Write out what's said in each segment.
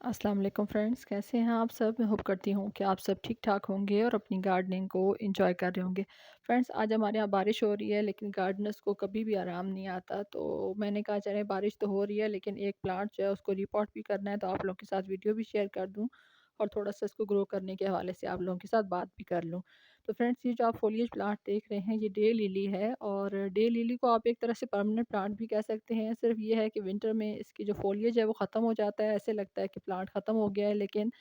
अस्सलाम वालेकुम फ्रेंड्स, कैसे हैं आप सब? मैं होप करती हूँ कि आप सब ठीक-ठाक होंगे और अपनी गार्डनिंग को एंजॉय कर रहे होंगे। फ्रेंड्स, आज हमारे यहाँ बारिश हो रही है लेकिन गार्डनर्स को कभी भी आराम नहीं आता, तो मैंने कहा चलें बारिश तो हो रही है लेकिन एक प्लांट जो है उसको रिपॉट भी करना है, तो आप लोगों के साथ वीडियो भी शेयर कर दूँ और थोड़ा-सा इसको ग्रो करने के हवाले से आप लोगों के साथ बात भी कर लूँ। तो फ्रेंड्स, ये जो आप फ़ोलिएज प्लांट देख रहे हैं ये डे लिली है और डे लिली को आप एक तरह से परमानेंट प्लांट भी कह सकते हैं। सिर्फ़ ये है कि विंटर में इसकी जो फ़ोलिएज है वो ख़त्म हो जाता है, ऐसे लगता है कि प्लांट ख़त्म हो गया है, लेकिन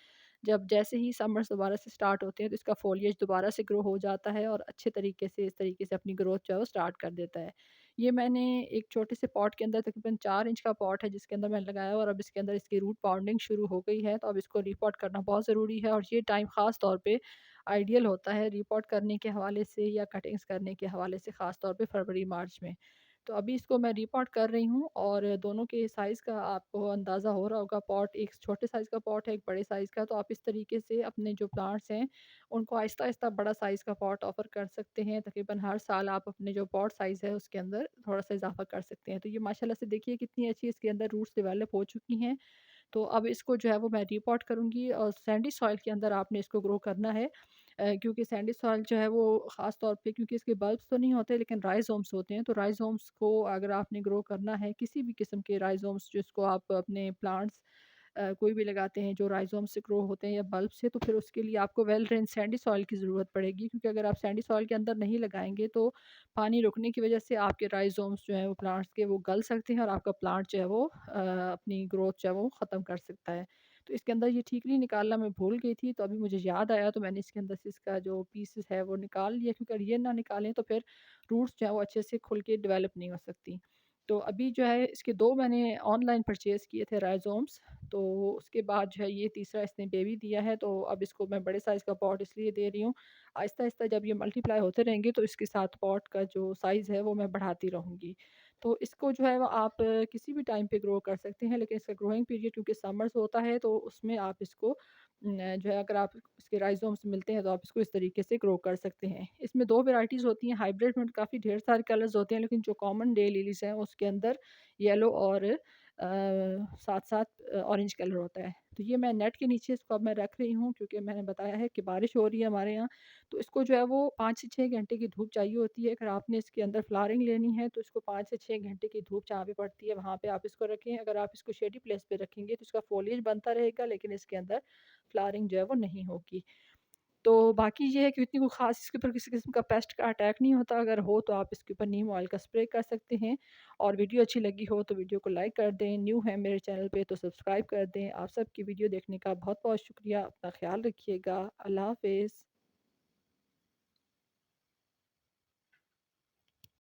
जब जैसे ही समर्स दोबारा से स्टार्ट होते हैं तो इसका फ़ोलिएज दोबारा से ग्रो हो जाता है और अच्छे तरीके से इस तरीके से अपनी ग्रोथ जो है वो स्टार्ट कर देता है। ये मैंने एक छोटे से पॉट के अंदर तकरीबन 4 इंच का पॉट है जिसके अंदर मैंने लगाया और अब इसके अंदर इसकी रूट पाउंडिंग शुरू हो गई है, तो अब इसको रीपॉट करना बहुत ज़रूरी है और ये टाइम ख़ास तौर पे आइडियल होता है रीपॉट करने के हवाले से या कटिंग्स करने के हवाले से, ख़ास तौर पे फ़रवरी-मार्च में। तो अभी इसको मैं रीपॉट कर रही हूँ और दोनों के साइज़ का आपको अंदाज़ा हो रहा होगा। पॉट एक छोटे साइज़ का पॉट है, एक बड़े साइज़ का, तो आप इस तरीके से अपने जो प्लांट्स हैं, उनको आहिस्ता-आहिस्ता बड़ा साइज़ का पॉट ऑफ़र कर सकते हैं। तकरीबन हर साल आप अपने जो पॉट साइज़ है उसके अंदर थोड़ा-सा इज़ाफ़ा कर सकते हैं। तो ये माशाल्लाह से देखिए कितनी अच्छी इसके अंदर रूट्स डेवलप हो चुकी हैं। तो अब इसको जो है वो मैं रीपॉट करूँगी और सैंडी सॉइल के अंदर आपने इसको ग्रो करना है। क्योंकि सैंडी सॉइल जो है वो ख़ास तौर पे, क्योंकि इसके बल्ब्स तो नहीं होते लेकिन राइज़ोम्स होते हैं, तो राइज़ोम्स को अगर आपने ग्रो करना है, किसी भी किस्म के राइज़ोम्स जिसको आप अपने प्लांट्स कोई भी लगाते हैं जो राइज़ोम से ग्रो होते हैं या बल्ब से, तो फिर उसके लिए आपको वेल ड्रेन्ड सैंडी सॉइल की ज़रूरत पड़ेगी, क्योंकि अगर आप सैंडी सॉइल के अंदर नहीं लगाएँगे तो पानी रुकने की वजह से आपके राइज़ोम्स जो हैं वो प्लांट्स के वो गल सकते हैं और आपका प्लांट जो है वो अपनी ग्रोथ जो है वो ख़त्म कर सकता है। तो इसके अंदर ये ठीकरी निकालना मैं भूल गई थी, तो अभी मुझे याद आया, तो मैंने इसके अंदर से इसका जो पीसेस है वो निकाल लिया, क्योंकि अगर ये ना निकालें तो फिर रूट्स जो है वो अच्छे से खुल के डेवलप नहीं हो सकती। तो अभी जो है इसके 2 मैंने ऑनलाइन परचेज़ किए थे राइज़ोम्स, तो उसके बाद जो है ये तीसरा इसने बेबी दिया है, तो अब इसको मैं बड़े साइज़ का पॉट इसलिए दे रही हूँ। आहिस्ता-आहिस्ता जब ये मल्टीप्लाई होते रहेंगे तो इसके साथ पॉट का जो साइज़ है वो मैं बढ़ाती रहूँगी। तो इसको जो है वो आप किसी भी टाइम पे ग्रो कर सकते हैं, लेकिन इसका ग्रोइंग पीरियड क्योंकि समर्स होता है तो उसमें आप इसको जो है अगर आप इसके राइज़ोम्स मिलते हैं तो आप इसको इस तरीके से ग्रो कर सकते हैं। इसमें 2 वैराइटीज़ होती हैं, हाइब्रिड में काफ़ी ढेर सारे कलर्स होते हैं, लेकिन जो कॉमन डे लिलीज़ हैं उसके अंदर येलो और साथ-साथ ऑरेंज कलर होता है। तो ये मैं नेट के नीचे इसको अब मैं रख रही हूँ, क्योंकि मैंने बताया है कि बारिश हो रही है हमारे यहाँ, तो इसको जो है वो 5 से 6 घंटे की धूप चाहिए होती है। अगर आपने इसके अंदर फ्लावरिंग लेनी है तो इसको 5 से 6 घंटे की धूप जहाँ पे पड़ती है वहाँ पे आप इसको रखें। अगर आप इसको शेडी प्लेस पे रखेंगे तो इसका फॉलिएज बनता रहेगा, लेकिन इसके अंदर फ्लावरिंग जो है वो नहीं होगी। तो बाकी ये है कि इतनी कोई ख़ास इसके ऊपर किसी किस्म का पेस्ट का अटैक नहीं होता। अगर हो तो आप इसके ऊपर नीम ऑयल का स्प्रे कर सकते हैं। और वीडियो अच्छी लगी हो तो वीडियो को लाइक कर दें, न्यू है मेरे चैनल पे तो सब्सक्राइब कर दें। आप सबकी वीडियो देखने का बहुत-बहुत शुक्रिया। अपना ख़्याल रखिएगा। अल्लाह हाफ़िज़।